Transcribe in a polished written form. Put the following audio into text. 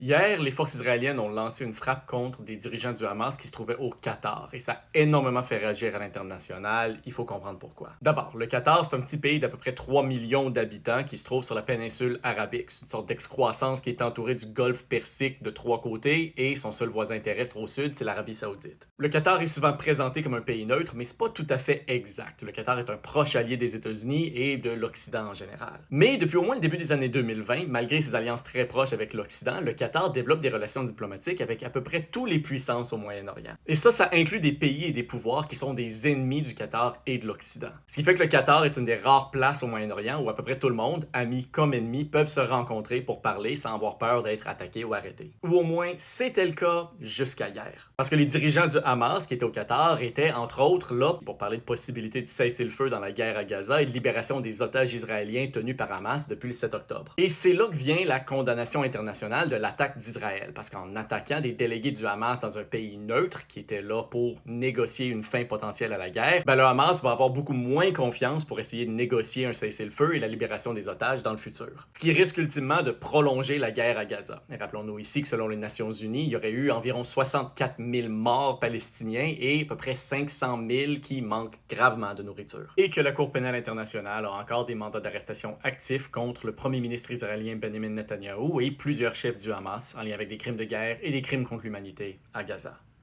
Hier, les forces israéliennes ont lancé une frappe contre des dirigeants du Hamas qui se trouvaient au Qatar et ça a énormément fait réagir à l'international. Il faut comprendre pourquoi. D'abord, le Qatar, c'est un petit pays d'à peu près 3 millions d'habitants qui se trouve sur la péninsule arabique. C'est une sorte d'excroissance qui est entourée du golfe Persique de trois côtés et son seul voisin terrestre au sud, c'est l'Arabie Saoudite. Le Qatar est souvent présenté comme un pays neutre, mais c'est pas tout à fait exact. Le Qatar est un proche allié des États-Unis et de l'Occident en général. Mais depuis au moins le début des années 2020, malgré ses alliances très proches avec l'Occident, le Qatar développe des relations diplomatiques avec à peu près toutes les puissances au Moyen-Orient. Et ça inclut des pays et des pouvoirs qui sont des ennemis du Qatar et de l'Occident. Ce qui fait que le Qatar est une des rares places au Moyen-Orient où à peu près tout le monde, amis comme ennemis, peuvent se rencontrer pour parler sans avoir peur d'être attaqués ou arrêtés. Ou au moins, c'était le cas jusqu'à hier. Parce que les dirigeants du Hamas qui étaient au Qatar étaient, entre autres, là pour parler de possibilité de cesser le feu dans la guerre à Gaza et de libération des otages israéliens tenus par Hamas depuis le 7 octobre. Et c'est là que vient la condamnation internationale de l'attaque d'Israël, parce qu'en attaquant des délégués du Hamas dans un pays neutre qui était là pour négocier une fin potentielle à la guerre, le Hamas va avoir beaucoup moins confiance pour essayer de négocier un cessez-le-feu et la libération des otages dans le futur. Ce qui risque ultimement de prolonger la guerre à Gaza. Et rappelons-nous ici que selon les Nations Unies, il y aurait eu environ 64 000 morts palestiniens et à peu près 500 000 qui manquent gravement de nourriture. Et que la Cour pénale internationale a encore des mandats d'arrestation actifs contre le premier ministre israélien Benjamin Netanyahou et plusieurs chefs du Hamas en lien avec des crimes de guerre et des crimes contre l'humanité à Gaza.